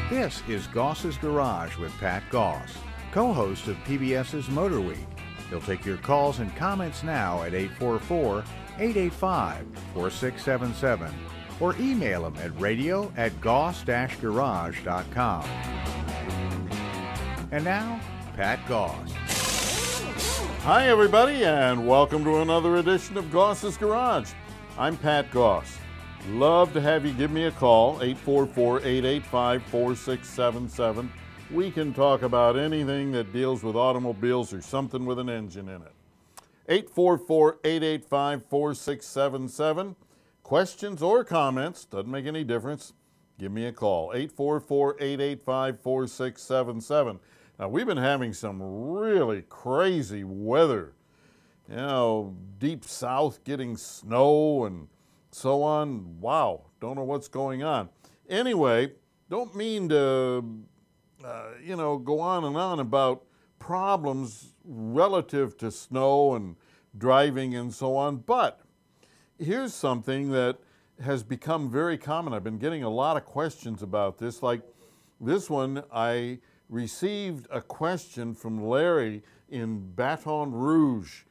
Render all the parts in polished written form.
This is Goss's Garage with Pat Goss, co-host of PBS's MotorWeek. He'll take your calls and comments now at 844-885-4677 or email him at radio@goss-garage.com. And now, Pat Goss. Hi everybody, and welcome to another edition of Goss's Garage. I'm Pat Goss. Love to have you give me a call, 844-885-4677. We can talk about anything that deals with automobiles or something with an engine in it. 844-885-4677. Questions or comments, doesn't make any difference, give me a call, 844-885-4677. Now, we've been having some really crazy weather. You know, deep south getting snow and so on. Wow, don't know what's going on. Anyway, don't mean to, go on and on about problems relative to snow and driving and so on, but here's something that has become very common. I've been getting a lot of questions about this. Like this one, I received a question from Larry in Baton Rouge,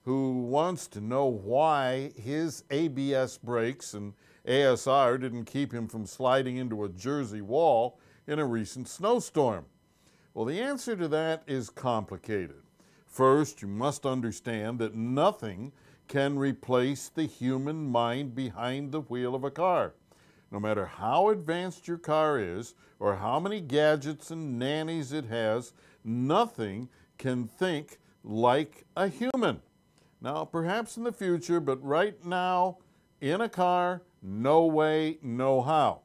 who wants to know why his ABS brakes and ASR didn't keep him from sliding into a Jersey wall in a recent snowstorm. Well, the answer to that is complicated. First, you must understand that nothing can replace the human mind behind the wheel of a car. No matter how advanced your car is or how many gadgets and nannies it has, nothing can think like a human. Now, perhaps in the future, but right now, in a car, no way, no how.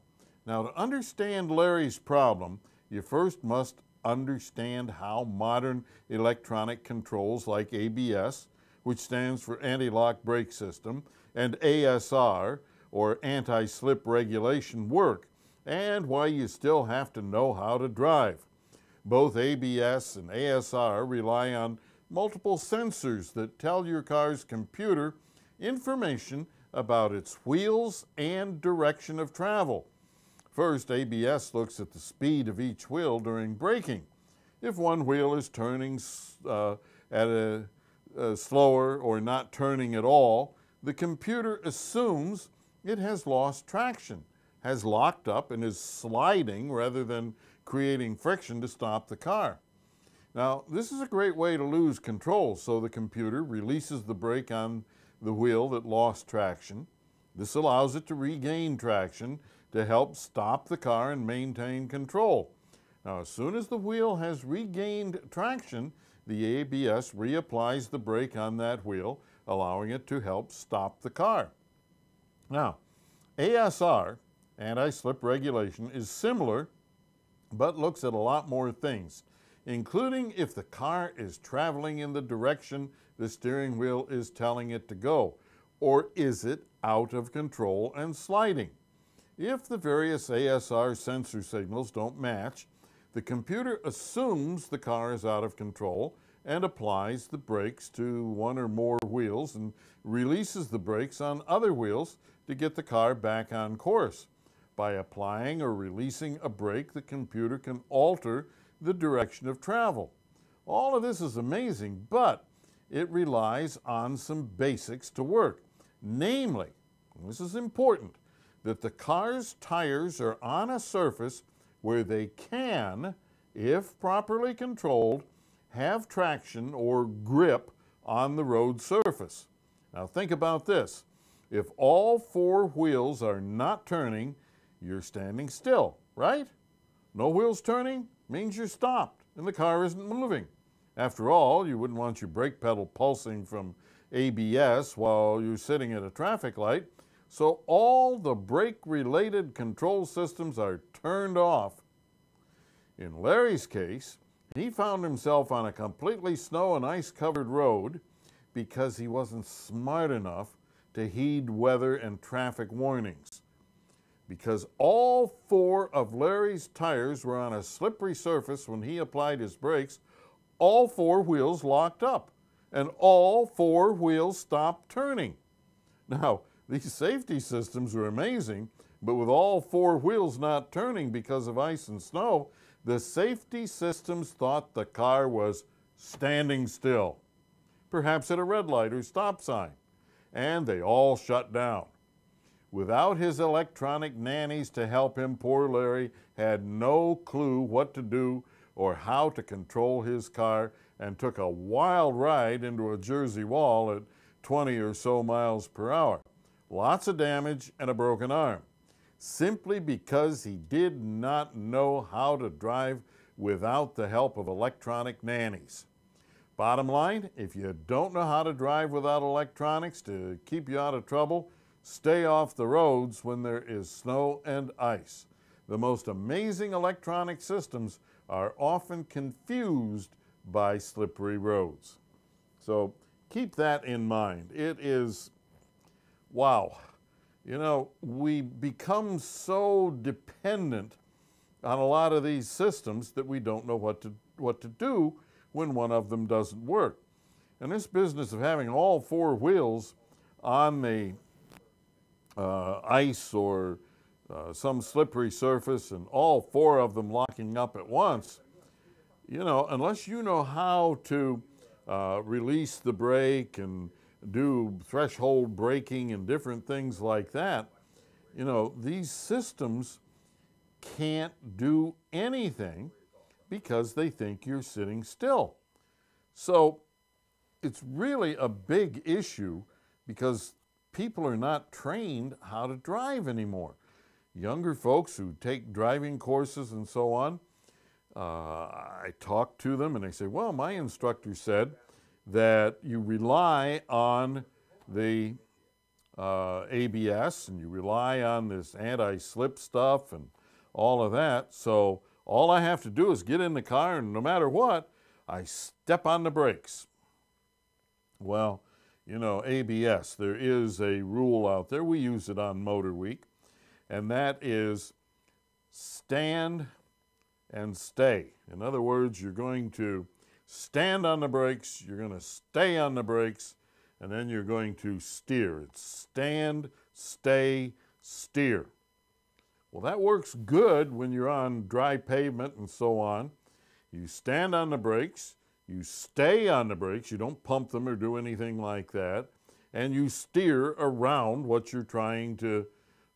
Now, to understand Larry's problem, you first must understand how modern electronic controls like ABS, which stands for anti-lock brake system, and ASR, or anti-slip regulation, work, and why you still have to know how to drive. Both ABS and ASR rely on multiple sensors that tell your car's computer information about its wheels and direction of travel. First, ABS looks at the speed of each wheel during braking. If one wheel is turning at a slower or not turning at all, the computer assumes it has lost traction, has locked up, and is sliding rather than creating friction to stop the car. Now, this is a great way to lose control, so the computer releases the brake on the wheel that lost traction. This allows it to regain traction to help stop the car and maintain control. Now, as soon as the wheel has regained traction, the ABS reapplies the brake on that wheel, allowing it to help stop the car. Now, ASR, anti-slip regulation, is similar, but looks at a lot more things, including if the car is traveling in the direction the steering wheel is telling it to go, or is it out of control and sliding. If the various ASR sensor signals don't match, the computer assumes the car is out of control and applies the brakes to one or more wheels and releases the brakes on other wheels to get the car back on course. By applying or releasing a brake, the computer can alter the direction of travel. All of this is amazing, but it relies on some basics to work. Namely, and this is important, that the car's tires are on a surface where they can, if properly controlled, have traction or grip on the road surface. Now think about this. If all four wheels are not turning, you're standing still, right? No wheels turning means you're stopped and the car isn't moving. After all, you wouldn't want your brake pedal pulsing from ABS while you're sitting at a traffic light. So all the brake-related control systems are turned off. In Larry's case, he found himself on a completely snow and ice-covered road because he wasn't smart enough to heed weather and traffic warnings. Because all four of Larry's tires were on a slippery surface when he applied his brakes, all four wheels locked up and all four wheels stopped turning. Now, these safety systems are amazing, but with all four wheels not turning because of ice and snow, the safety systems thought the car was standing still, perhaps at a red light or stop sign, and they all shut down. Without his electronic nannies to help him, poor Larry had no clue what to do or how to control his car and took a wild ride into a Jersey wall at 20 or so miles per hour. Lots of damage and a broken arm, simply because he did not know how to drive without the help of electronic nannies. Bottom line, if you don't know how to drive without electronics to keep you out of trouble, stay off the roads when there is snow and ice. The most amazing electronic systems are often confused by slippery roads. So keep that in mind. It is, wow. You know, we become so dependent on a lot of these systems that we don't know what to do when one of them doesn't work. And this business of having all four wheels on the ice or some slippery surface and all four of them locking up at once, you know, unless you know how to release the brake and do threshold braking and different things like that, you know, these systems can't do anything because they think you're sitting still. So it's really a big issue because people are not trained how to drive anymore. Younger folks who take driving courses and so on, I talk to them and they say, well, my instructor said that you rely on the ABS and you rely on this anti-slip stuff and all of that. So all I have to do is get in the car and no matter what, I step on the brakes. Well, you know, ABS, there is a rule out there. We use it on MotorWeek, and that is stand and stay. In other words, you're going to stand on the brakes, you're going to stay on the brakes, and then you're going to steer. It's stand, stay, steer. Well, that works good when you're on dry pavement and so on. You stand on the brakes, you stay on the brakes, you don't pump them or do anything like that, and you steer around what you're trying to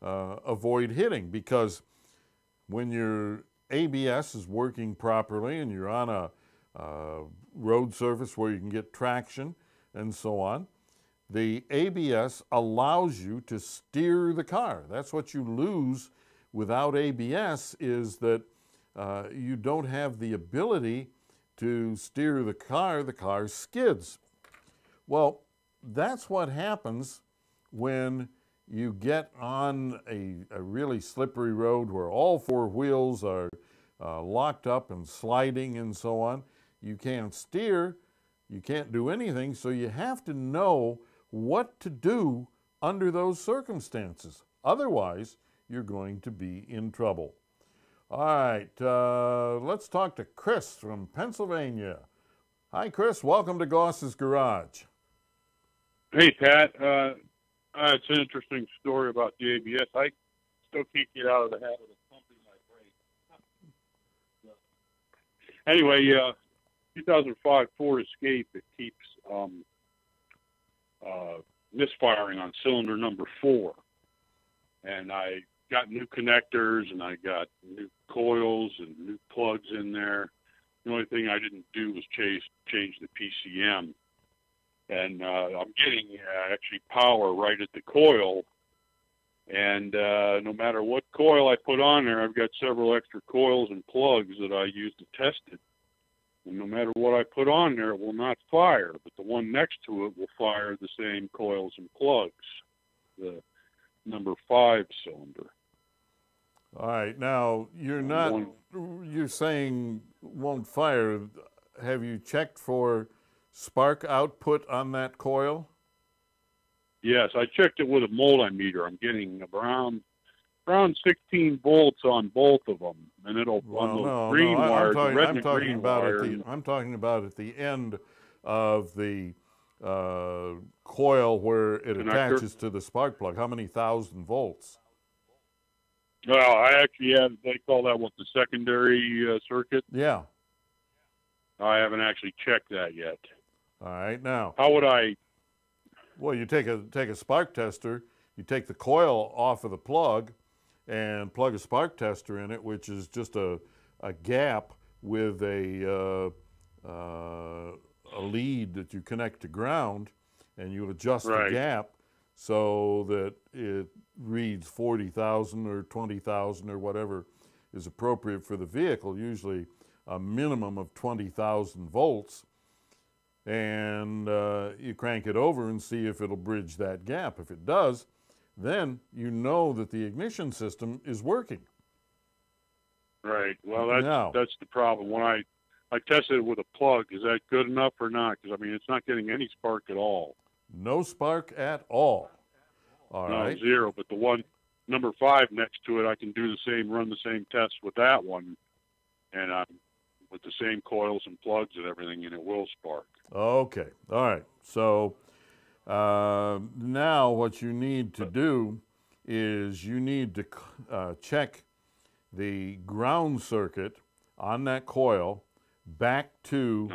avoid hitting, because when your ABS is working properly and you're on a road surface where you can get traction and so on, the ABS allows you to steer the car. That's what you lose without ABS, is that you don't have the ability to steer the car skids. Well, that's what happens when you get on a really slippery road where all four wheels are locked up and sliding and so on. You can't steer, you can't do anything, so you have to know what to do under those circumstances. Otherwise, you're going to be in trouble. All right, let's talk to Chris from Pennsylvania. Hi, Chris. Welcome to Goss's Garage. Hey, Pat. It's an interesting story about the ABS. I still can't get out of the habit of pumping my brakes. Anyway, 2005 Ford Escape, it keeps misfiring on cylinder number 4. And I got new connectors and I got new coils and new plugs in there. The only thing I didn't do was change the PCM. And I'm getting actually power right at the coil. And no matter what coil I put on there, I've got several extra coils and plugs that I use to test it. And no matter what I put on there, it will not fire. But the one next to it will fire the same coils and plugs, the number 5 cylinder. All right. Now, you're saying won't fire. Have you checked for spark output on that coil? Yes, I checked it with a multimeter. I'm getting around 16 volts on both of them, and it'll on the green wire, the red and the green wire. I'm talking about at the end of the coil where it attaches to the spark plug. How many thousand volts? Well, I actually have. They call that the secondary circuit. Yeah. I haven't actually checked that yet. All right. Now, how would I? Well, you take a spark tester. You take the coil off of the plug, and plug a spark tester in it, which is just a gap with a lead that you connect to ground, and you adjust the gap so that it reads 40,000 or 20,000 or whatever is appropriate for the vehicle, usually a minimum of 20,000 volts, and you crank it over and see if it'll bridge that gap. If it does, then you know that the ignition system is working. Right. Well, that's the problem. When I tested it with a plug, is that good enough or not? Because, I mean, it's not getting any spark at all. No spark at all. All right. Zero. But the one, number 5 next to it, I can do run the same test with that one, and with the same coils and plugs and everything, and it will spark. Okay. All right. So now what you need to do is you need to check the ground circuit on that coil back to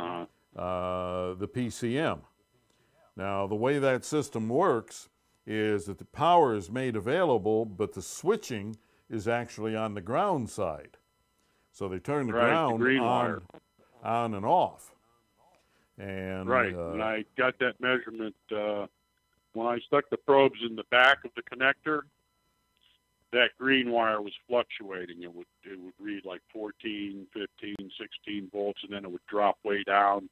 the PCM. Now, the way that system works is that the power is made available, but the switching is actually on the ground side. So they turn the ground on and off. And, and I got that measurement when I stuck the probes in the back of the connector. That green wire was fluctuating. It would read like 14, 15, 16 volts, and then it would drop way down,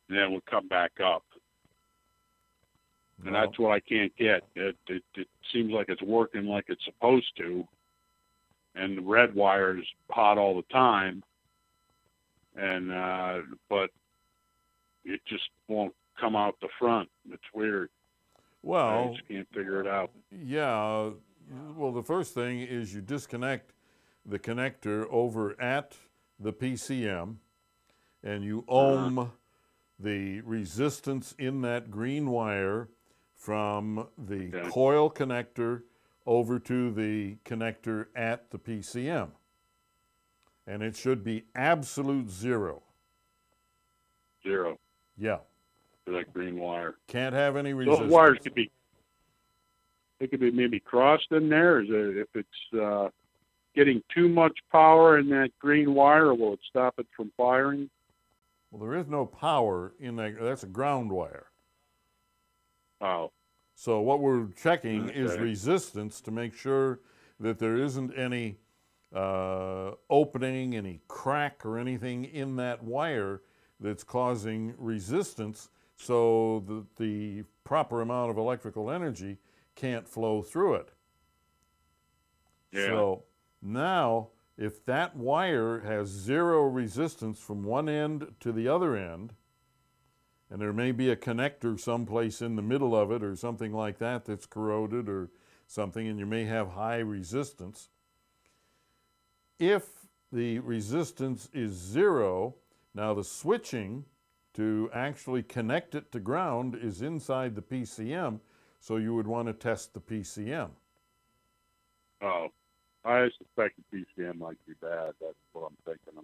and then it would come back up. And that's what I can't get. It seems like it's working like it's supposed to, and the red wire is hot all the time, and but it just won't come out the front. It's weird. Well, I just can't figure it out. Yeah. Well, the first thing is you disconnect the connector over at the PCM, and you ohm the resistance in that green wire from the coil connector over to the connector at the PCM. And it should be absolute zero. Zero. Yeah. For that green wire. Can't have any resistance. Those wires could be maybe crossed in there. Is it, if it's getting too much power in that green wire, will it stop it from firing? Well, there is no power in that. That's a ground wire. Oh. So what we're checking is resistance to make sure that there isn't any opening, any crack or anything in that wire that's causing resistance so that the proper amount of electrical energy can't flow through it. Yeah. So now, if that wire has zero resistance from one end to the other end, and there may be a connector someplace in the middle of it or something like that that's corroded or something, and you may have high resistance. If the resistance is zero, now the switching to actually connect it to ground is inside the PCM, so you would want to test the PCM. Oh, I suspect the PCM might be bad. That's what I'm thinking. I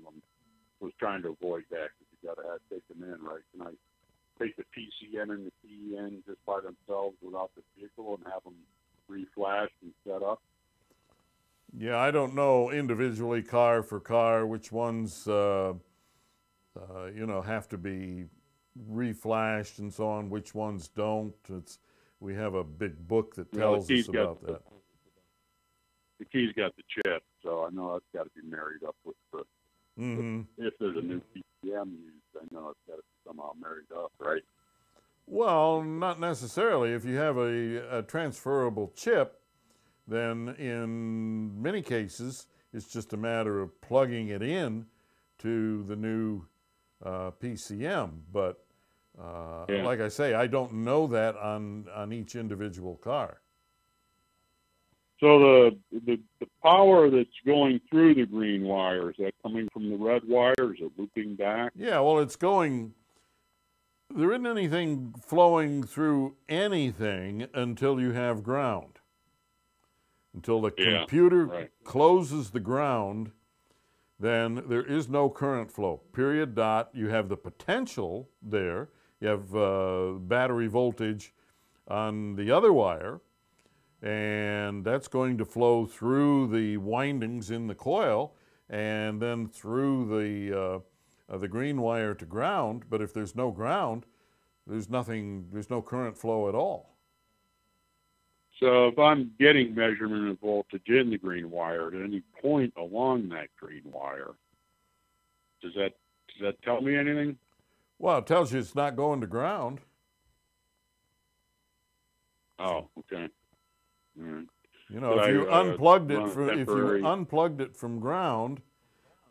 was trying to avoid that because you got to take them in, right? Can I take the PCM and the PEN just by themselves without the vehicle and have them reflash and set up? Yeah, I don't know individually car for car which ones you know, have to be reflashed and so on, which ones don't. We have a big book that tells us about that. The key's got the chip, so I know it's got to be married up with the, if there's a new PCM used, I know it's got to be somehow married up, right? Well, not necessarily. If you have a transferable chip, then in many cases, it's just a matter of plugging it in to the new PCM. But like I say, I don't know that on each individual car. So the power that's going through the green wire, is that coming from the red wire? Is it looping back? Yeah, well, it's going. There isn't anything flowing through anything until you have ground. Until the computer closes the ground, then there is no current flow. Period, dot. You have the potential there. You have battery voltage on the other wire, and that's going to flow through the windings in the coil and then through the green wire to ground. But if there's no ground, there's no current flow at all. So if I'm getting measurement of voltage in the green wire at any point along that green wire, does that tell me anything? Well, it tells you it's not going to ground. Oh, okay. All right. You know, if you unplugged it from ground,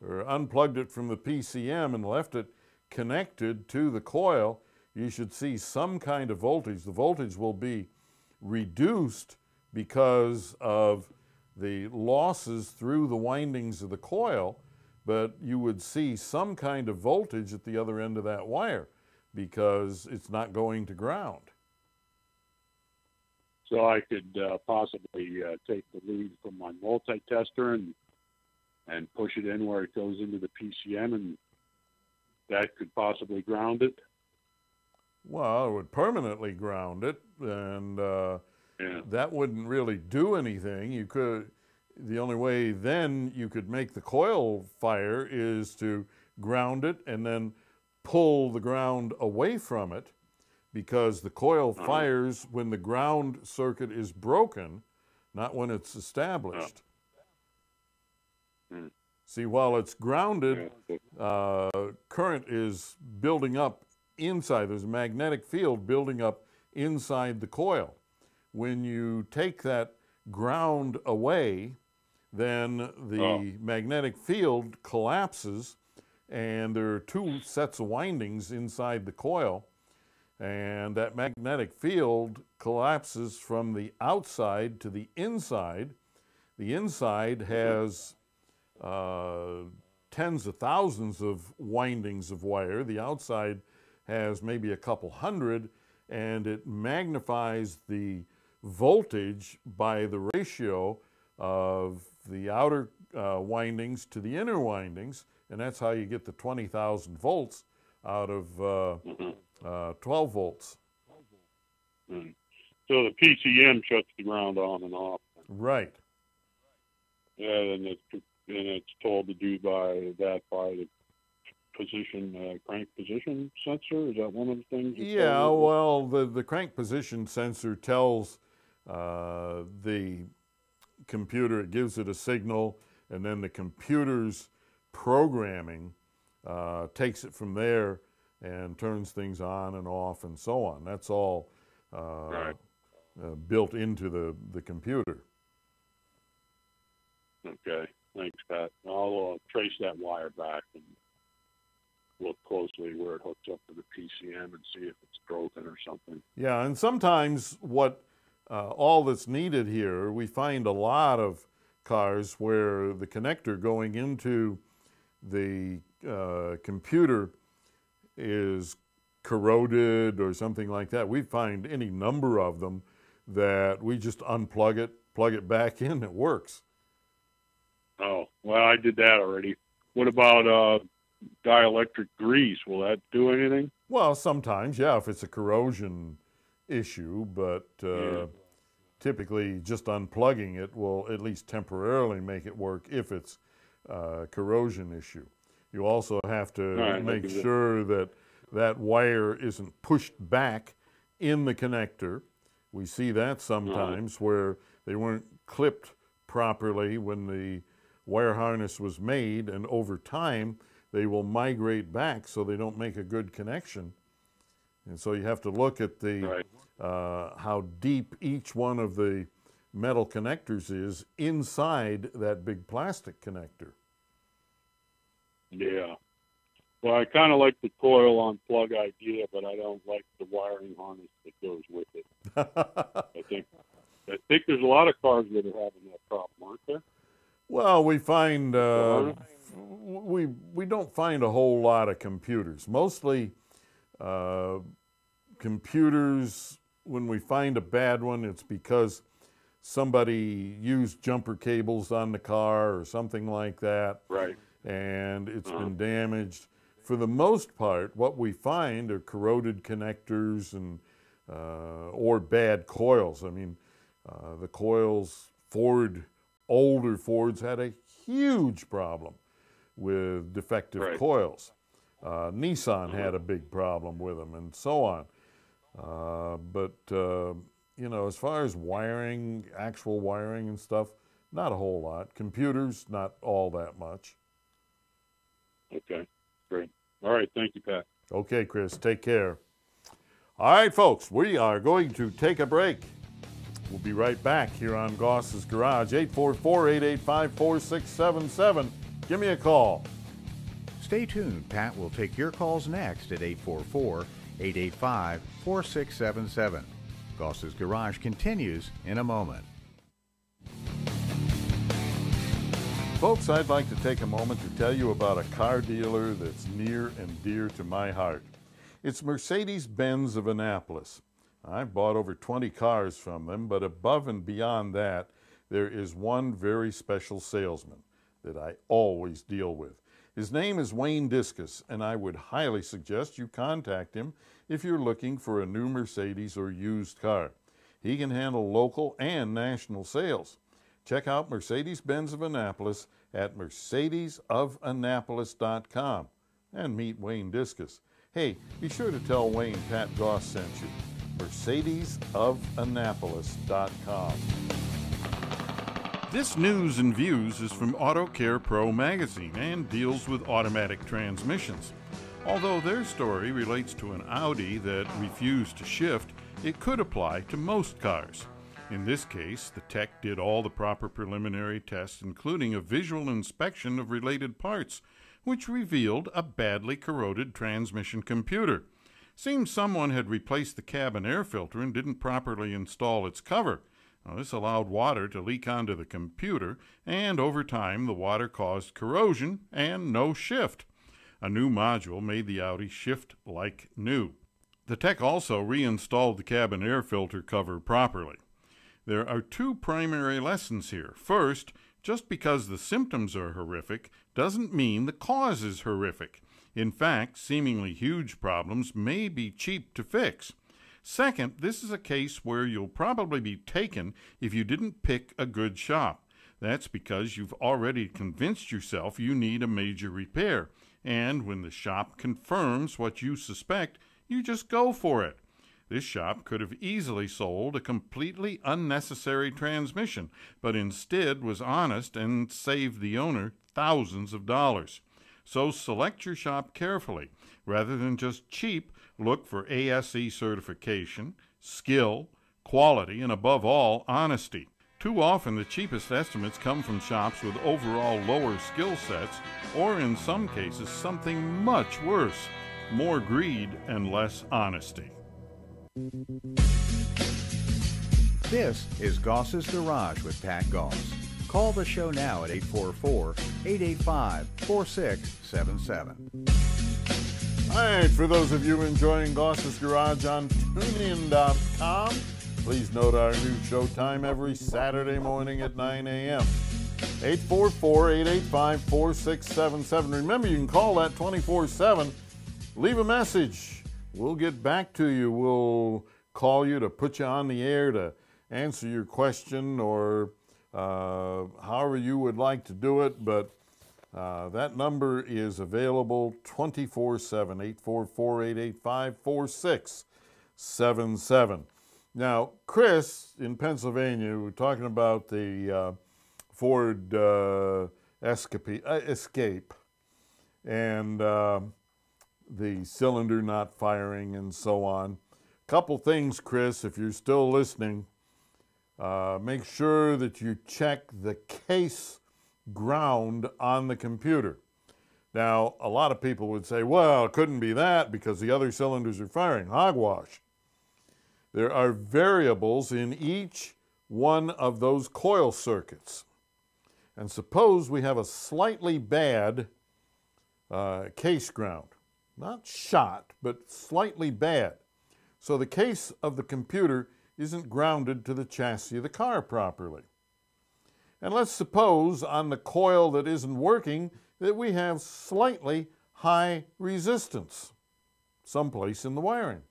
or unplugged it from the PCM and left it connected to the coil, you should see some kind of voltage. The voltage will be reduced because of the losses through the windings of the coil, but you would see some kind of voltage at the other end of that wire because it's not going to ground. So I could possibly take the lead from my multi-tester and push it in where it goes into the PCM, and that could possibly ground it? Well, it would permanently ground it, and that wouldn't really do anything. The only way then you could make the coil fire is to ground it and then pull the ground away from it, because the coil fires when the ground circuit is broken, not when it's established. See, while it's grounded, current is building up inside. There's a magnetic field building up inside the coil. When you take that ground away, then the magnetic field collapses, and there are two sets of windings inside the coil, and that magnetic field collapses from the outside to the inside. The inside has tens of thousands of windings of wire. The outside has maybe a couple hundred, and it magnifies the voltage by the ratio of the outer windings to the inner windings, and that's how you get the 20,000 volts out of 12 volts. So the PCM shuts the ground on and off. Right. Yeah, and it's told to do by the position, crank position sensor. Is that one of the things? Yeah, well, the crank position sensor tells the computer, it gives it a signal, and then the computer's programming takes it from there and turns things on and off and so on. That's all built into the computer. Okay, thanks, Pat. I'll trace that wire back and look closely where it hooks up to the PCM and see if it's broken or something. Yeah, and sometimes all that's needed here, we find a lot of cars where the connector going into the computer is corroded or something like that. We find any number of them that we just unplug it, plug it back in, it works. Oh, well, I did that already. What about dielectric grease? Will that do anything? Well, sometimes, yeah, if it's a corrosion issue, but typically just unplugging it will at least temporarily make it work if it's a corrosion issue. You also have to right, make sure that that wire isn't pushed back in the connector. We see that sometimes where they weren't clipped properly when the wire harness was made, and over time they will migrate back so they don't make a good connection. And so you have to look at the how deep each one of the metal connectors is inside that big plastic connector. Yeah. Well, I kind of like the coil on plug idea, but I don't like the wiring harness that goes with it. I think there's a lot of cars that are having that problem, aren't there? Well, we find we don't find a whole lot of computers. Mostly computers, when we find a bad one, it's because somebody used jumper cables on the car or something like that. Right. And it's been damaged. For the most part, what we find are corroded connectors and or bad coils. I mean, the coils, older Fords had a huge problem with defective coils. Nissan had a big problem with them, and so on. You know, as far as wiring, actual wiring and stuff, not a whole lot. Computers, not all that much. Okay, great. All right, thank you, Pat. Okay, Chris, take care. All right, folks, we are going to take a break. We'll be right back here on Goss's Garage, 844-885-4677. Give me a call. Stay tuned. Pat will take your calls next at 844-885-4677. Goss's Garage continues in a moment. Folks, I'd like to take a moment to tell you about a car dealer that's near and dear to my heart. It's Mercedes-Benz of Annapolis. I've bought over 20 cars from them, but above and beyond that, there is one very special salesman that I always deal with. His name is Wayne Discus, and I would highly suggest you contact him if you're looking for a new Mercedes or used car. He can handle local and national sales. Check out Mercedes-Benz of Annapolis at mercedesofannapolis.com and meet Wayne Discus. Hey, be sure to tell Wayne Pat Goss sent you. mercedesofannapolis.com. This news and views is from Auto Care Pro magazine and deals with automatic transmissions. Although their story relates to an Audi that refused to shift, it could apply to most cars. In this case, the tech did all the proper preliminary tests, including a visual inspection of related parts, which revealed a badly corroded transmission computer. Seems someone had replaced the cabin air filter and didn't properly install its cover. Now, this allowed water to leak onto the computer, and over time the water caused corrosion and no shift. A new module made the Audi shift like new. The tech also reinstalled the cabin air filter cover properly. There are two primary lessons here. First, just because the symptoms are horrific doesn't mean the cause is horrific. In fact, seemingly huge problems may be cheap to fix. Second, this is a case where you'll probably be taken if you didn't pick a good shop. That's because you've already convinced yourself you need a major repair, and when the shop confirms what you suspect, you just go for it. This shop could have easily sold a completely unnecessary transmission, but instead was honest and saved the owner thousands of dollars. So select your shop carefully. Rather than just cheap, look for ASE certification, skill, quality, and above all, honesty. Too often the cheapest estimates come from shops with overall lower skill sets, or in some cases something much worse, more greed and less honesty. This is Goss's Garage with Pat Goss. Call the show now at 844-885-4677. All right, for those of you enjoying Goss's Garage on TuneIn.com, please note our new show time every Saturday morning at 9 a.m. 844-885-4677. Remember, you can call that 24/7. Leave a message. We'll get back to you. We'll call you to put you on the air to answer your question or however you would like to do it. But That number is available 24/7, 844-885-4677. Now, Chris in Pennsylvania, we're talking about the Ford Escape and the cylinder not firing and so on. Couple things, Chris, if you're still listening, make sure that you check the case ground on the computer. Now, a lot of people would say, well, it couldn't be that because the other cylinders are firing. Hogwash. There are variables in each one of those coil circuits. And suppose we have a slightly bad case ground. Not shot, but slightly bad. So the case of the computer isn't grounded to the chassis of the car properly. And let's suppose on the coil that isn't working that we have slightly high resistance someplace in the wiring.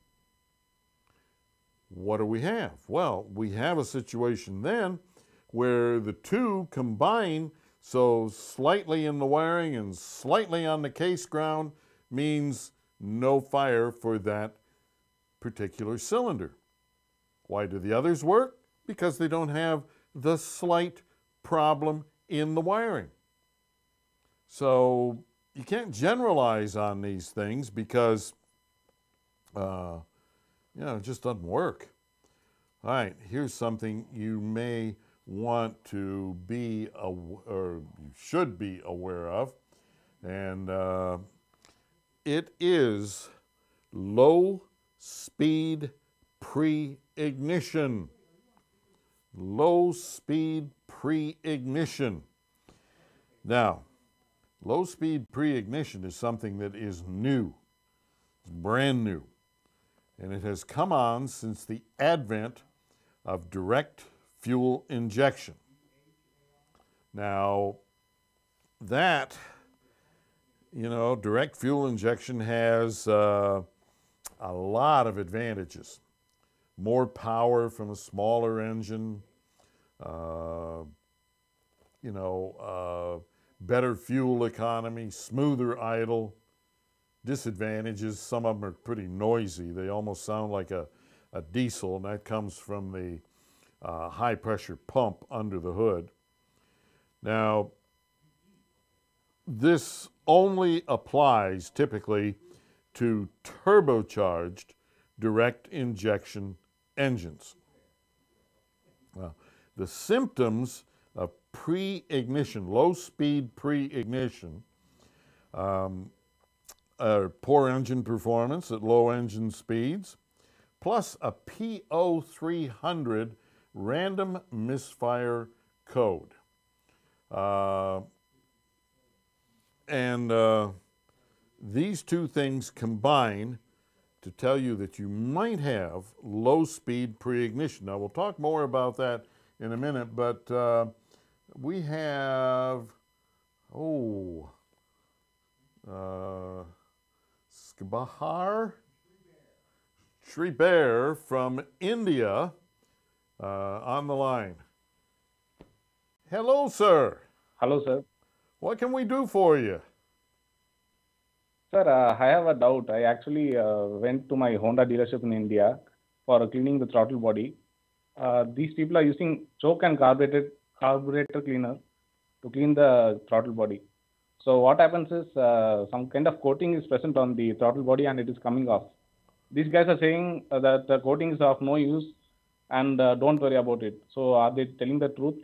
What do we have? Well, we have a situation then where the two combine, so slightly in the wiring and slightly on the case ground means no fire for that particular cylinder. Why do the others work? Because they don't have the slight problem in the wiring. So you can't generalize on these things because it just doesn't work. All right, here's something you may want to be or you should be aware of, and it is low speed pre-ignition. Low speed pre-ignition. Now, low speed pre-ignition is something that is new. It's brand new. And it has come on since the advent of direct fuel injection. Now, that, direct fuel injection has a lot of advantages. More power from a smaller engine, better fuel economy, smoother idle. Disadvantages, some of them are pretty noisy. They almost sound like a diesel, and that comes from the high pressure pump under the hood. Now, this only applies typically to turbocharged direct injection engines. Well, the symptoms of pre-ignition, low-speed pre-ignition, poor engine performance at low engine speeds, plus a P0300 random misfire code. These two things combine to tell you that you might have low-speed pre-ignition. Now, we'll talk more about that in a minute, but we have, Shri Bear from India on the line. Hello, sir. Hello, sir. What can we do for you? Sir, I have a doubt. I actually went to my Honda dealership in India for cleaning the throttle body. These people are using choke and carburetor cleaner to clean the throttle body. So what happens is some kind of coating is present on the throttle body and it is coming off. These guys are saying that the coating is of no use and don't worry about it. So are they telling the truth?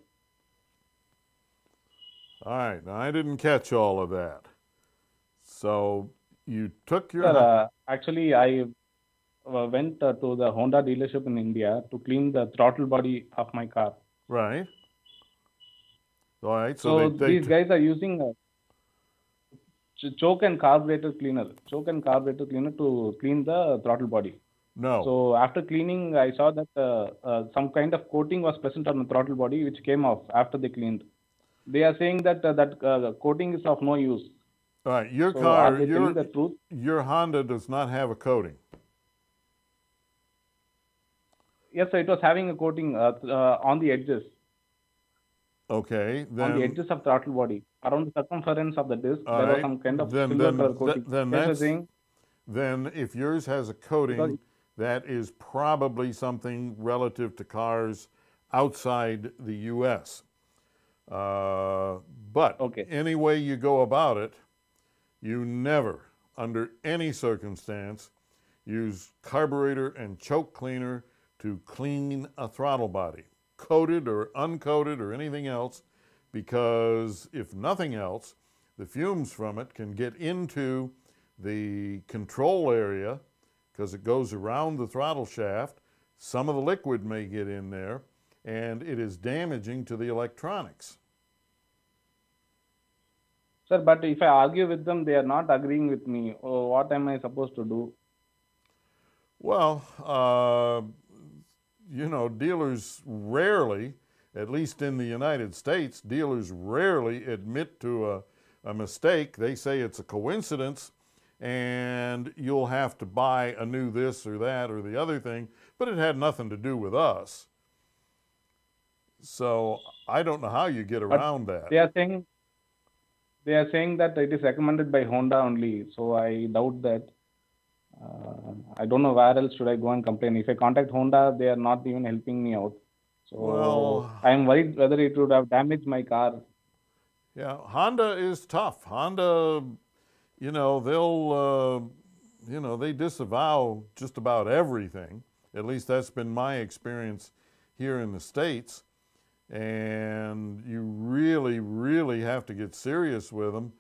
All right. Now, I didn't catch all of that. So you took your... Sir, actually, I went to the Honda dealership in India to clean the throttle body of my car. Right. All right. So these guys are using choke and carburetor cleaner to clean the throttle body. No. So after cleaning, I saw that some kind of coating was present on the throttle body, which came off after they cleaned. They are saying that coating is of no use. All right, your So car, are they telling the truth? your Honda does not have a coating. Yes, sir, it was having a coating on the edges. Okay, on the then, edges of throttle body. Around the circumference of the disc, all there was right, some kind of then, silver then, color coating. then Guys are that's, saying, then if yours has a because coating, that is probably something relative to cars outside the U.S. But okay, any way you go about it, you never, under any circumstance, use carburetor and choke cleaner to clean a throttle body, coated or uncoated or anything else, because if nothing else, the fumes from it can get into the control area because it goes around the throttle shaft. Some of the liquid may get in there, and it is damaging to the electronics. sir. But if I argue with them, they are not agreeing with me. Oh, what am I supposed to do? Well, you know, dealers rarely, at least in the United States, dealers rarely admit to a mistake. They say it's a coincidence and you'll have to buy a new this or that or the other thing, but it had nothing to do with us. So I don't know how you get But around that. they are saying that it is recommended by Honda only. So I doubt that. I don't know where else should I go and complain. If I contact Honda, they are not even helping me out. So Well, I am worried whether it would have damaged my car. yeah, Honda is tough. Honda, you know, you know, they disavow just about everything. At least that's been my experience here in the States. And you really, really have to get serious with them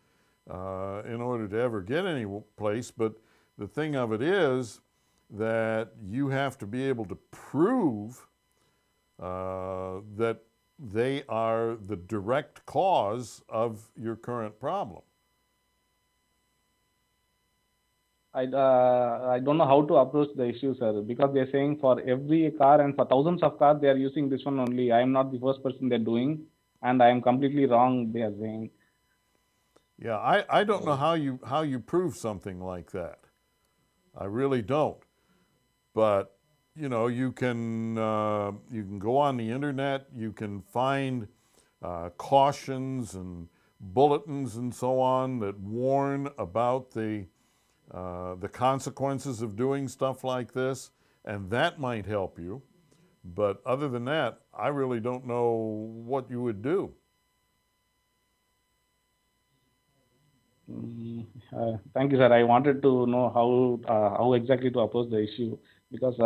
in order to ever get any place. But the thing of it is that you have to be able to prove that they are the direct cause of your current problem. I don't know how to approach the issue, sir, because they're saying for every car and for thousands of cars, they are using this one only. I am not the first person they're doing, and I am completely wrong, they are saying. Yeah, I don't know how you prove something like that. I really don't. But you know, you can go on the internet. You can find cautions and bulletins and so on that warn about the consequences of doing stuff like this, and that might help you. But other than that, I really don't know what you would do. Thank you, sir. I wanted to know how exactly to approach the issue, because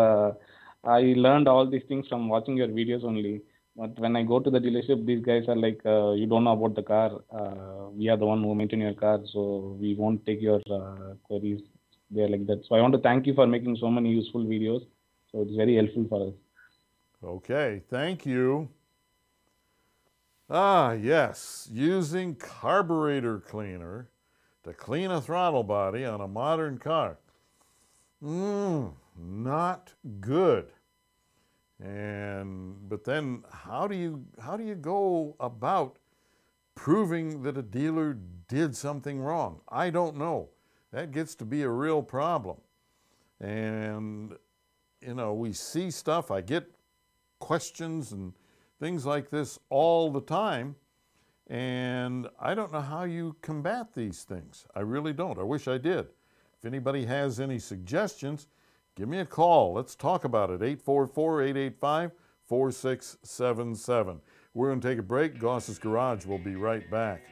I learned all these things from watching your videos only. But when I go to the dealership, these guys are like, you don't know about the car. We are the one who maintain your car, so we won't take your queries. They are like that. So I want to thank you for making so many useful videos. So it's very helpful for us. Okay, thank you. Ah, yes, using carburetor cleaner to clean a throttle body on a modern car. Not good. But then how do you go about proving that a dealer did something wrong? I don't know. That gets to be a real problem. And you know, we see stuff, I get questions and things like this all the time, and I don't know how you combat these things. I really don't. I wish I did. If anybody has any suggestions, give me a call. Let's talk about it. 844-885-4677. We're going to take a break. Goss's Garage will be right back.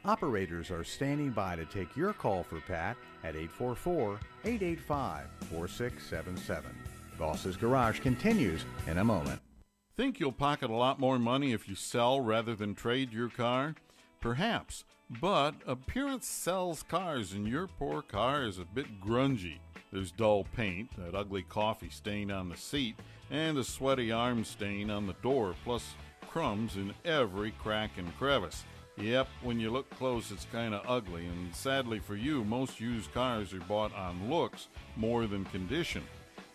Operators are standing by to take your call for Pat at 844-885-4677. Goss's Garage continues in a moment. Think you'll pocket a lot more money if you sell rather than trade your car? Perhaps, but appearance sells cars, and your poor car is a bit grungy. There's dull paint, that ugly coffee stain on the seat, and a sweaty arm stain on the door, plus crumbs in every crack and crevice. Yep, when you look close, it's kind of ugly, and sadly for you, most used cars are bought on looks more than condition.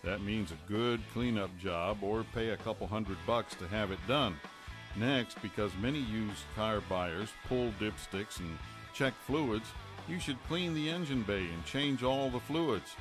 That means a good cleanup job, or pay a couple $100 to have it done. Next, because many used car buyers pull dipsticks and check fluids, you should clean the engine bay and change all the fluids.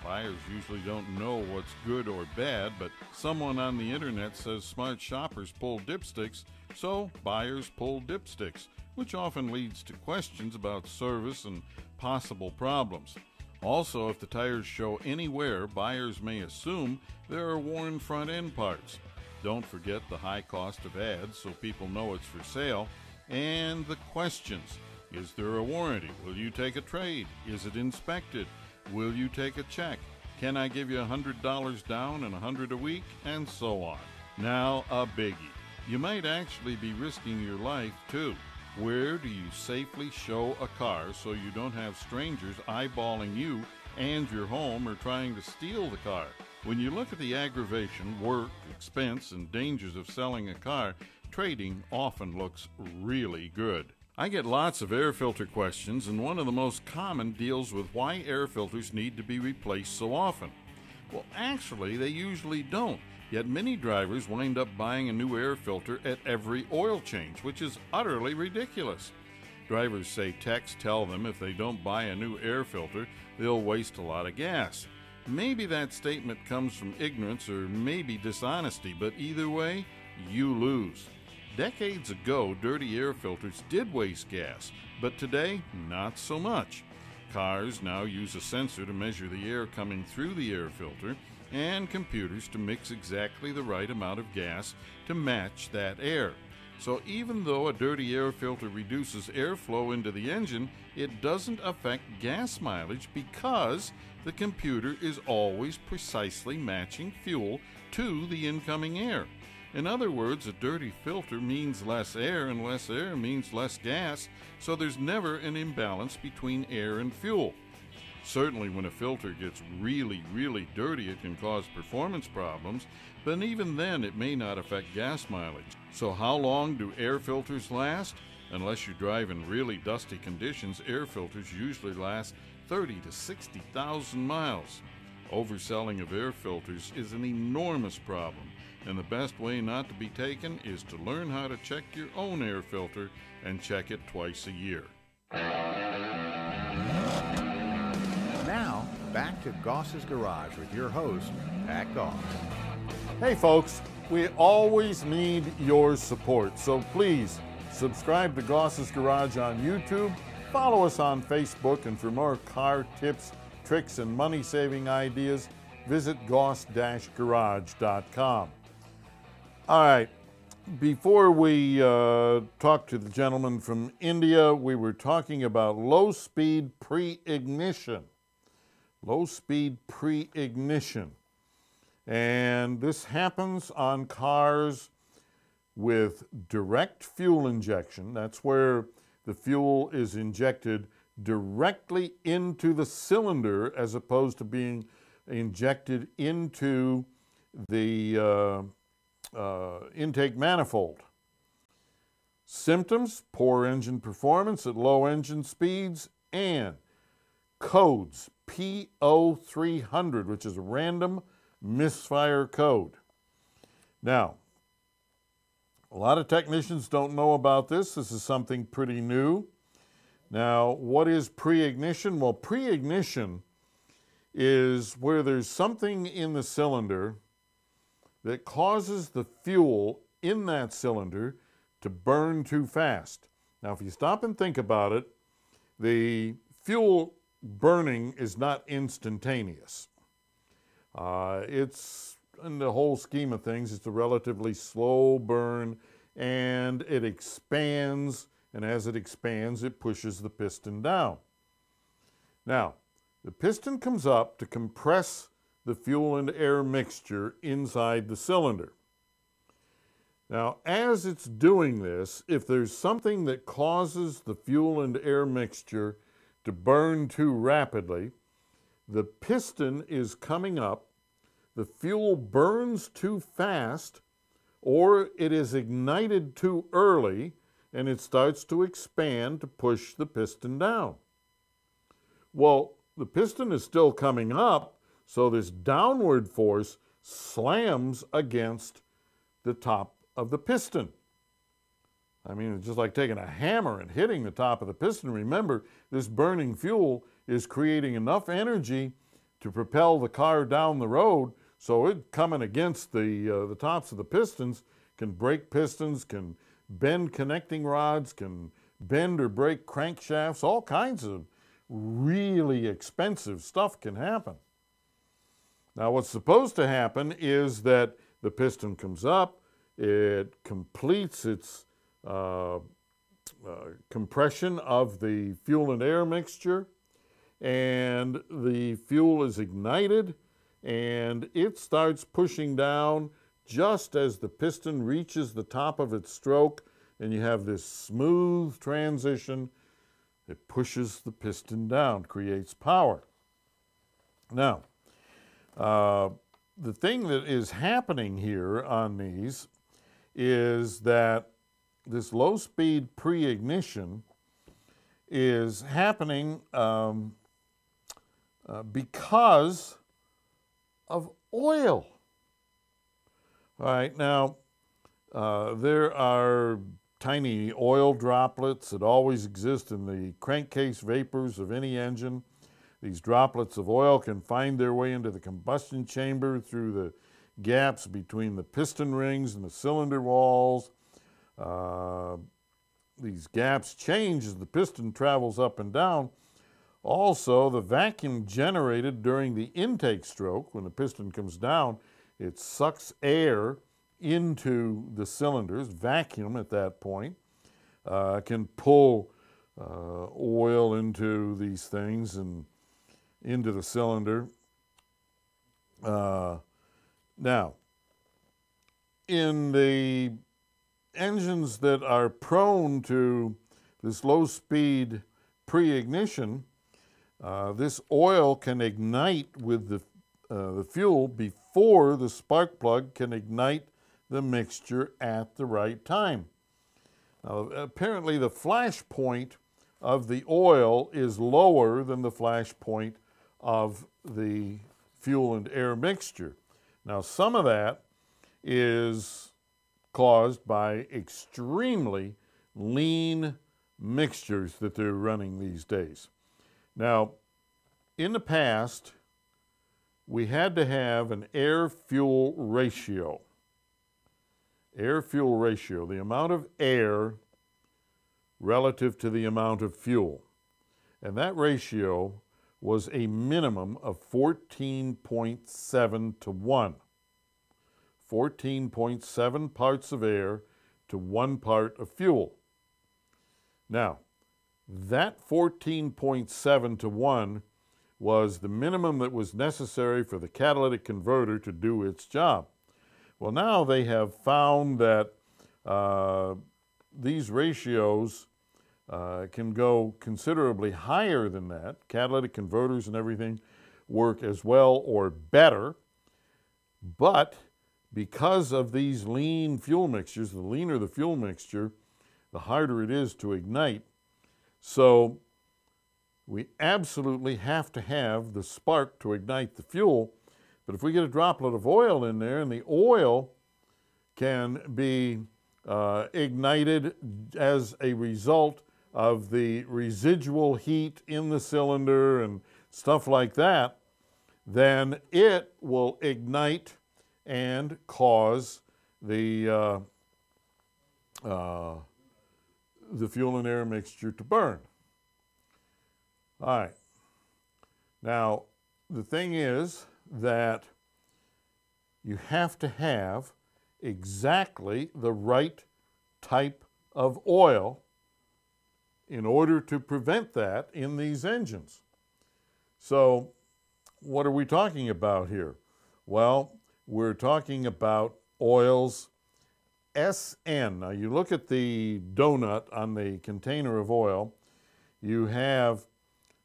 Buyers usually don't know what's good or bad, but someone on the internet says smart shoppers pull dipsticks, so buyers pull dipsticks, which often leads to questions about service and possible problems. Also, if the tires show any wear, buyers may assume there are worn front end parts. Don't forget the high cost of ads so people know it's for sale, and the questions. Is there a warranty? Will you take a trade? Is it inspected? Will you take a check? Can I give you $100 down and $100 a week? And so on. Now, a biggie. You might actually be risking your life, too. Where do you safely show a car so you don't have strangers eyeballing you and your home or trying to steal the car? When you look at the aggravation, work, expense, and dangers of selling a car, trading often looks really good. I get lots of air filter questions, and one of the most common deals with why air filters need to be replaced so often. Well, actually, they usually don't, yet many drivers wind up buying a new air filter at every oil change, which is utterly ridiculous. Drivers say techs tell them if they don't buy a new air filter, they'll waste a lot of gas. Maybe that statement comes from ignorance or maybe dishonesty, but either way, you lose. Decades ago, dirty air filters did waste gas, but today, not so much. Cars now use a sensor to measure the air coming through the air filter, and computers to mix exactly the right amount of gas to match that air. So even though a dirty air filter reduces airflow into the engine, it doesn't affect gas mileage because the computer is always precisely matching fuel to the incoming air. In other words, a dirty filter means less air, and less air means less gas, so there's never an imbalance between air and fuel. Certainly when a filter gets really, really dirty, it can cause performance problems, but even then it may not affect gas mileage. So how long do air filters last? Unless you drive in really dusty conditions, air filters usually last 30 to 60,000 miles. Overselling of air filters is an enormous problem, and the best way not to be taken is to learn how to check your own air filter and check it twice a year. Now, back to Goss's Garage with your host, Pat Goss. Hey folks, we always need your support, so please subscribe to Goss's Garage on YouTube, follow us on Facebook, and for more car tips, tricks, and money-saving ideas, visit goss-garage.com. All right, before we talk to the gentleman from India, we were talking about low-speed pre-ignition. Low-speed pre-ignition. And this happens on cars with direct fuel injection. That's where the fuel is injected directly into the cylinder as opposed to being injected into the intake manifold. Symptoms: poor engine performance at low engine speeds, and codes P0300, which is a random misfire code. Now, a lot of technicians don't know about this. This is something pretty new. Now, what is pre-ignition? Well, pre-ignition is where there's something in the cylinder that causes the fuel in that cylinder to burn too fast. Now, if you stop and think about it, the fuel burning is not instantaneous. It's, in the whole scheme of things, it's a relatively slow burn, and it expands, and as it expands, it pushes the piston down. Now, the piston comes up to compress the fuel and air mixture inside the cylinder. Now, as it's doing this, if there's something that causes the fuel and air mixture to burn too rapidly, the piston is coming up, the fuel burns too fast, or it is ignited too early, and it starts to expand to push the piston down. Well, the piston is still coming up, so this downward force slams against the top of the piston. I mean, it's just like taking a hammer and hitting the top of the piston. Remember, this burning fuel is creating enough energy to propel the car down the road, so it coming against the tops of the pistons can break pistons, can bend connecting rods, can bend or break crankshafts, all kinds of really expensive stuff can happen. Now what's supposed to happen is that the piston comes up, it completes its compression of the fuel and air mixture, and the fuel is ignited, and it starts pushing down just as the piston reaches the top of its stroke, and you have this smooth transition. It pushes the piston down, creates power. Now, the thing that is happening here on these is that this low-speed pre-ignition is happening because of oil. All right, now, there are tiny oil droplets that always exist in the crankcase vapors of any engine. These droplets of oil can find their way into the combustion chamber through the gaps between the piston rings and the cylinder walls. These gaps change as the piston travels up and down. Also, the vacuum generated during the intake stroke, when the piston comes down, it sucks air into the cylinders, vacuum at that point, can pull oil into these things and into the cylinder. Now, in the engines that are prone to this low-speed pre-ignition, this oil can ignite with the fuel before the spark plug can ignite the mixture at the right time. Apparently the flash point of the oil is lower than the flash point of the fuel and air mixture. Now some of that is caused by extremely lean mixtures that they're running these days. Now, in the past, we had to have an air-fuel ratio. Air-fuel ratio, the amount of air relative to the amount of fuel. And that ratio was a minimum of 14.7 to 1. 14.7 parts of air to 1 part of fuel. Now, that 14.7 to 1 was the minimum that was necessary for the catalytic converter to do its job. Well, now they have found that these ratios can go considerably higher than that. Catalytic converters and everything work as well or better, but because of these lean fuel mixtures, the leaner the fuel mixture, the harder it is to ignite. So we absolutely have to have the spark to ignite the fuel. But if we get a droplet of oil in there, and the oil can be ignited as a result of the residual heat in the cylinder and stuff like that, then it will ignite and cause the fuel and air mixture to burn. All right. Now, the thing is that you have to have exactly the right type of oil in order to prevent that in these engines. So, what are we talking about here? Well, we're talking about oils SN. Now, you look at the donut on the container of oil, you have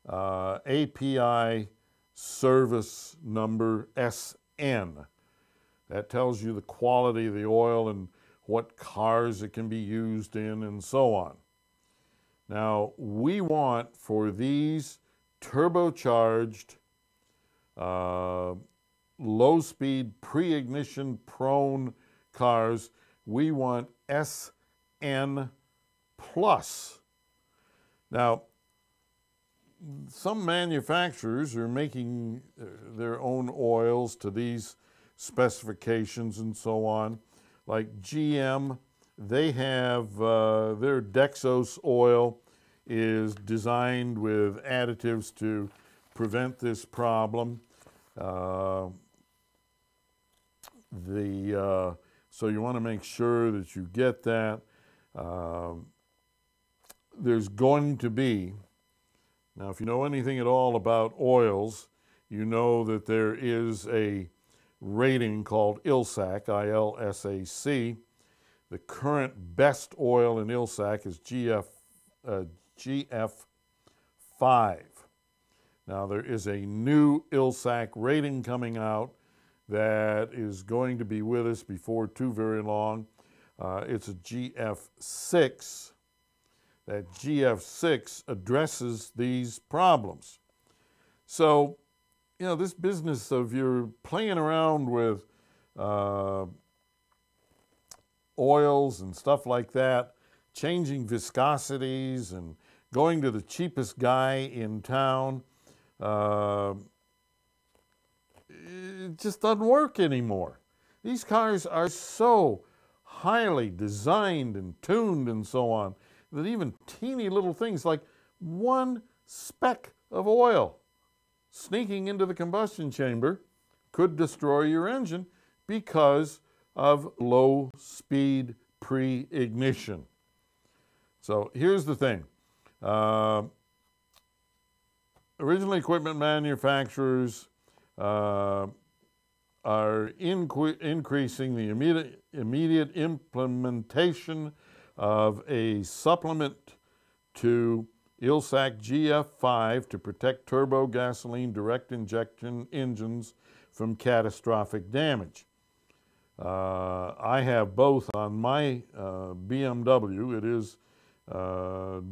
API service number SN. That tells you the quality of the oil and what cars it can be used in and so on. Now, we want for these turbocharged, low-speed, pre-ignition prone cars, we want SN+. Now, some manufacturers are making their own oils to these specifications and so on. Like GM, they have their Dexos oil is designed with additives to prevent this problem. So you want to make sure that you get that. There's going to be, now if you know anything at all about oils, you know that there is a rating called ILSAC, I-L-S-A-C. The current best oil in ILSAC is GF5. Now there is a new ILSAC rating coming out that is going to be with us before too very long. It's a GF6. That GF6 addresses these problems. So, you know, this business of you're playing around with oils and stuff like that, changing viscosities and going to the cheapest guy in town, it just doesn't work anymore. These cars are so highly designed and tuned and so on that even teeny little things like one speck of oil sneaking into the combustion chamber could destroy your engine because of low speed pre-ignition. So here's the thing. Original equipment manufacturers are increasing the immediate implementation of a supplement to ILSAC GF5 to protect turbo gasoline direct injection engines from catastrophic damage. I have both on my BMW. It is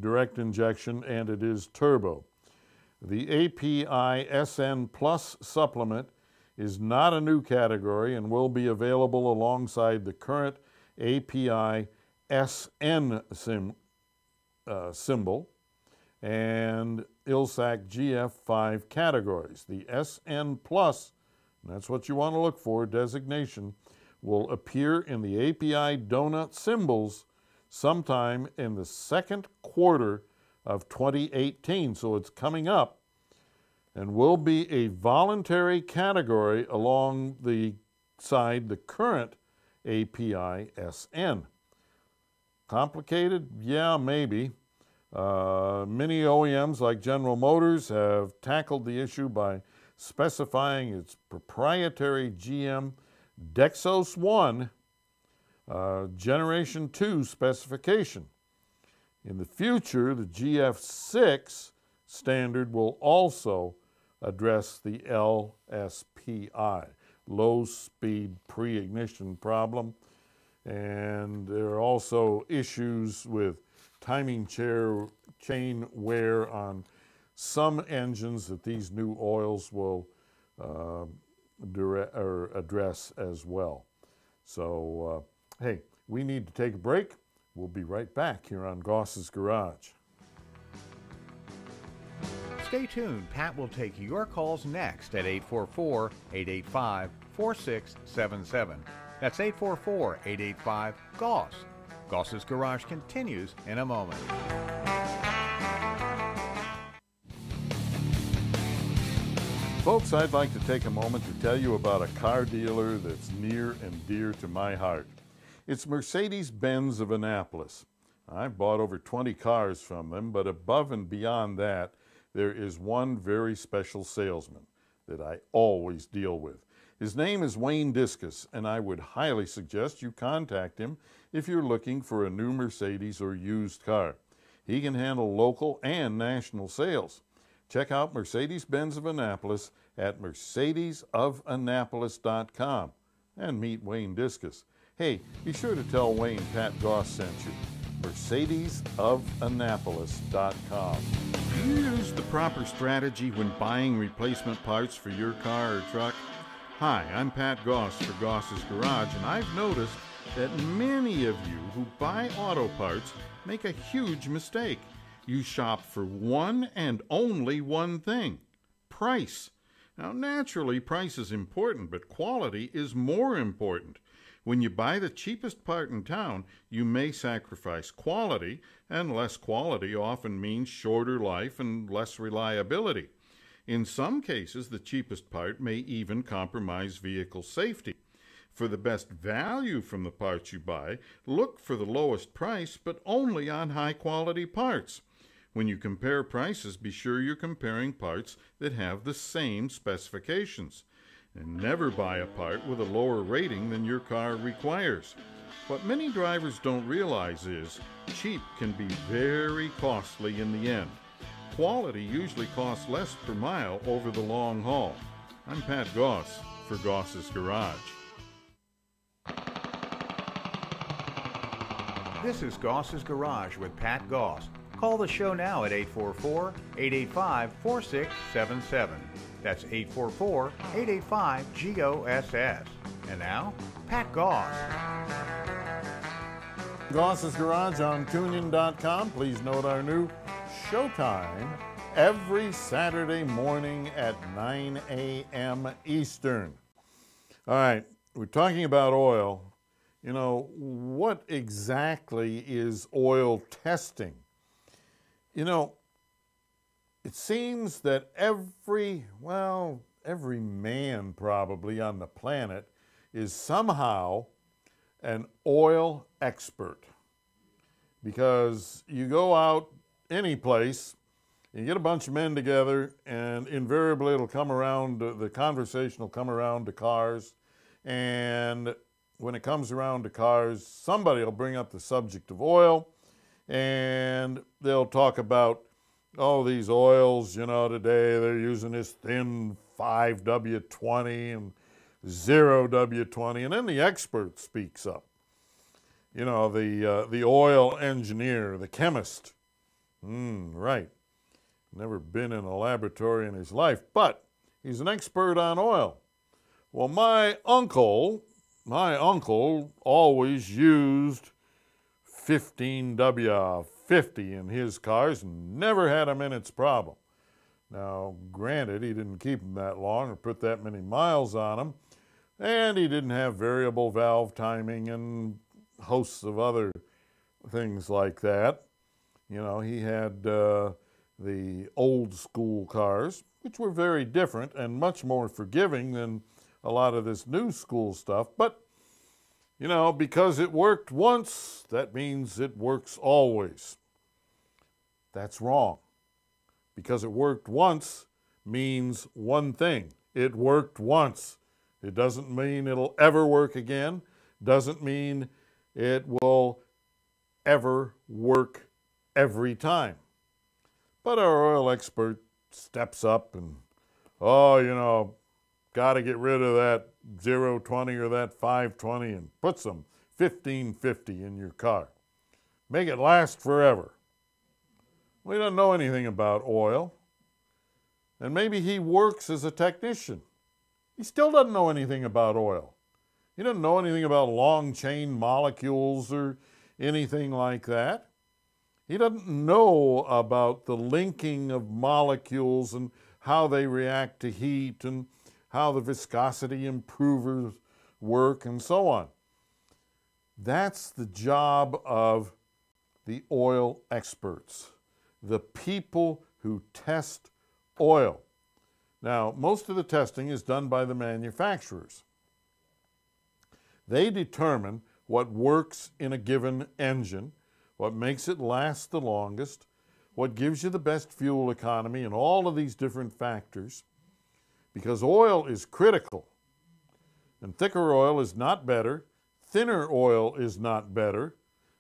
direct injection and it is turbo. The API SN Plus supplement is not a new category and will be available alongside the current API SN symbol and ILSAC GF5 categories. The SN Plus, and that's what you want to look for, designation, will appear in the API donut symbols sometime in the second quarter of 2018, so it's coming up, and will be a voluntary category alongside the current API SN. Complicated? Yeah, maybe. Many OEMs like General Motors have tackled the issue by specifying its proprietary GM Dexos 1 Generation 2 specification. In the future, the GF6 standard will also address the LSPI, low speed pre-ignition problem. And there are also issues with timing chain wear on some engines that these new oils will address as well. So, hey, we need to take a break. We'll be right back here on Goss's Garage. Stay tuned. Pat will take your calls next at 844-885-4677. That's 844-885-GOSS. Goss's Garage continues in a moment. Folks, I'd like to take a moment to tell you about a car dealer that's near and dear to my heart. It's Mercedes-Benz of Annapolis. I've bought over 20 cars from them, but above and beyond that, there is one very special salesman that I always deal with. His name is Wayne Discus, and I would highly suggest you contact him if you're looking for a new Mercedes or used car. He can handle local and national sales. Check out Mercedes-Benz of Annapolis at mercedesofannapolis.com and meet Wayne Discus. Hey, be sure to tell Wayne Pat Goss sent you. mercedesofannapolis.com. Do you use the proper strategy when buying replacement parts for your car or truck? Hi, I'm Pat Goss for Goss's Garage, and I've noticed that many of you who buy auto parts make a huge mistake. you shop for one and only one thing: price. Now, naturally, price is important, but quality is more important. When you buy the cheapest part in town, you may sacrifice quality, and less quality often means shorter life and less reliability. In some cases, the cheapest part may even compromise vehicle safety. For the best value from the parts you buy, look for the lowest price, but only on high-quality parts. When you compare prices, be sure you're comparing parts that have the same specifications. And never buy a part with a lower rating than your car requires. What many drivers don't realize is cheap can be very costly in the end. Quality usually costs less per mile over the long haul. I'm Pat Goss for Goss's Garage. This is Goss's Garage with Pat Goss. Call the show now at 844-885-4677. That's 844-885-GOSS. And now, Pat Goss. Goss's Garage on TuneIn.com. Please note our new showtime every Saturday morning at 9 a.m. Eastern. All right, we're talking about oil. You know, what exactly is oil testing? You know, it seems that every man probably on the planet is somehow an oil expert. Because you go out any place, you get a bunch of men together, and invariably it'll come around, the conversation will come around to cars, and when it comes around to cars, somebody will bring up the subject of oil, and they'll talk about, oh, these oils, you know, today they're using this thin 5W20 and 0W20, and then the expert speaks up. You know, the oil engineer, the chemist. Right. Never been in a laboratory in his life, but he's an expert on oil. Well, my uncle always used 15W50 in his cars and never had a minute's problem. Now, granted, he didn't keep them that long or put that many miles on them, and he didn't have variable valve timing and hosts of other things like that. You know, he had the old school cars, which were very different and much more forgiving than a lot of this new school stuff. But, you know, because it worked once, that means it works always. That's wrong. Because it worked once means one thing. It worked once. It doesn't mean it'll ever work again. Doesn't mean it will ever work every time. But our oil expert steps up and, oh, you know, got to get rid of that 020 or that 520 and put some 1550 in your car. Make it last forever. We don't know anything about oil. And maybe he works as a technician. He still doesn't know anything about oil. He doesn't know anything about long chain molecules or anything like that. He doesn't know about the linking of molecules and how they react to heat and how the viscosity improvers work and so on. That's the job of the oil experts, the people who test oil. Now, most of the testing is done by the manufacturers. They determine what works in a given engine, what makes it last the longest, what gives you the best fuel economy, and all of these different factors, because oil is critical. And thicker oil is not better, thinner oil is not better.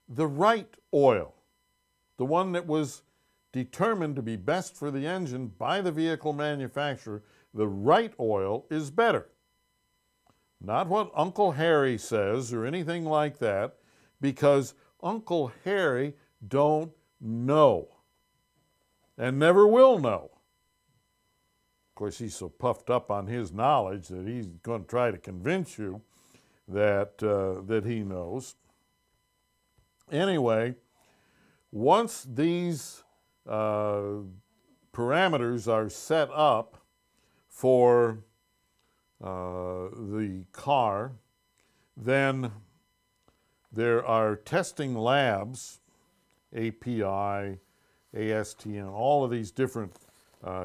The right oil, the one that was determined to be best for the engine by the vehicle manufacturer, the right oil is better. Not what Uncle Harry says or anything like that, because Uncle Harry don't know and never will know. Of course, he's so puffed up on his knowledge that he's going to try to convince you that, that he knows. Anyway, once these parameters are set up for the car, then there are testing labs, API, ASTM, all of these different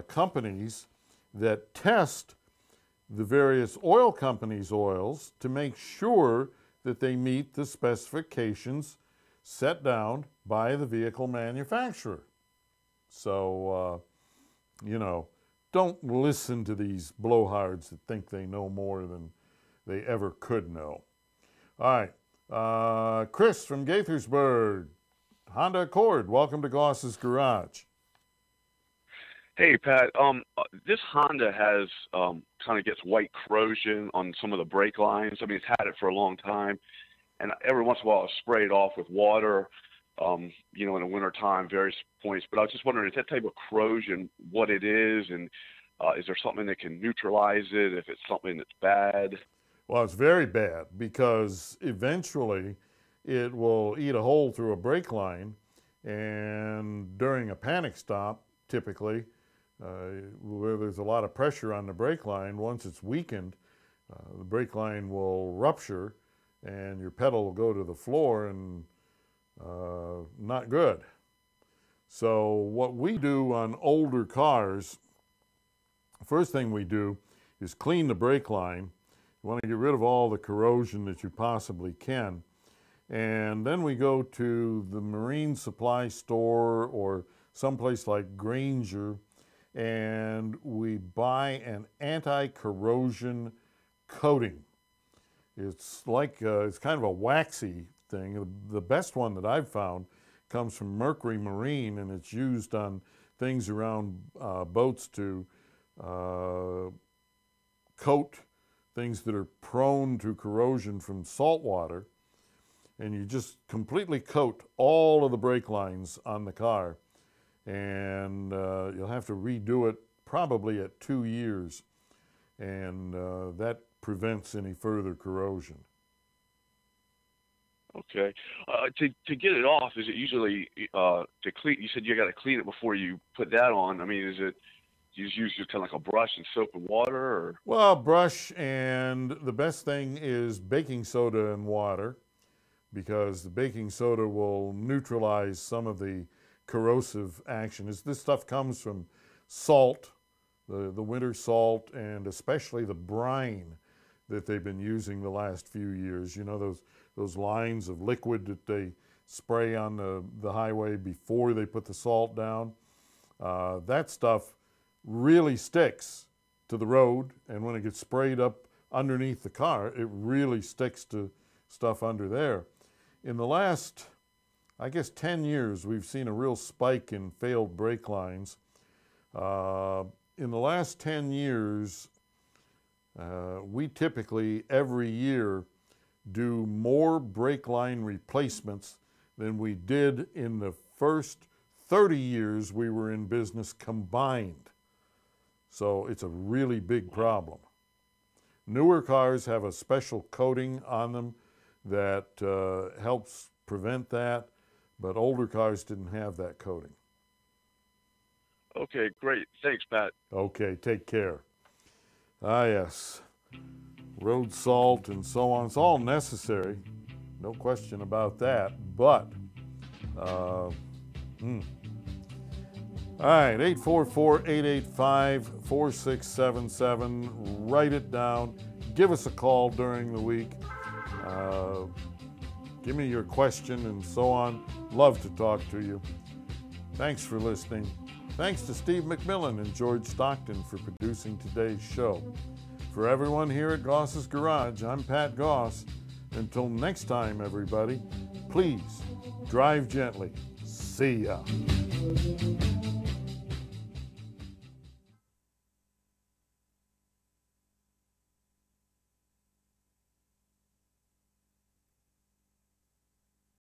companies that test the various oil companies' oils to make sure that they meet the specifications set down by the vehicle manufacturer. So, you know, don't listen to these blowhards that think they know more than they ever could know. All right, Chris from Gaithersburg, Honda Accord, welcome to Goss's Garage. Hey, Pat. This Honda has kind of gets white corrosion on some of the brake lines. I mean, it's had it for a long time, and every once in a while I'll spray it off with water, you know, in the wintertime, various points. But I was just wondering, is that type of corrosion what it is, and is there something that can neutralize it if it's something that's bad? Well, it's very bad because eventually it will eat a hole through a brake line, and during a panic stop, typically, where there's a lot of pressure on the brake line, once it's weakened, the brake line will rupture and your pedal will go to the floor, and not good. So what we do on older cars, first thing we do is clean the brake line. You want to get rid of all the corrosion that you possibly can. And then we go to the marine supply store or someplace like Granger, and we buy an anti-corrosion coating. It's like, it's kind of a waxy thing. The best one that I've found comes from Mercury Marine, and it's used on things around boats to coat things that are prone to corrosion from salt water. And you just completely coat all of the brake lines on the car. And you'll have to redo it probably at 2 years, and that prevents any further corrosion. Okay. To get it off, is it usually to clean? You said you got to clean it before you put that on. I mean, is it you just use kind of like a brush and soap and water, or? Well, brush, and the best thing is baking soda and water, because the baking soda will neutralize some of the corrosive action. This stuff comes from salt, the winter salt, and especially the brine that they've been using the last few years. You know, those lines of liquid that they spray on the highway before they put the salt down. That stuff really sticks to the road, and when it gets sprayed up underneath the car, it really sticks to stuff under there. In the last, I guess, 10 years, we've seen a real spike in failed brake lines. In the last 10 years, we typically, every year, do more brake line replacements than we did in the first 30 years we were in business combined. So it's a really big problem. Newer cars have a special coating on them that helps prevent that, but older cars didn't have that coating. Okay, great. Thanks, Pat. Okay, take care. Ah, yes. Road salt and so on. It's all necessary. No question about that. But, all right, 844-885-4677. Write it down. Give us a call during the week. Give me your question and so on. Love to talk to you. Thanks for listening. Thanks to Steve McMillan and George Stockton for producing today's show. For everyone here at Goss's Garage, I'm Pat Goss. Until next time, everybody, please drive gently. See ya.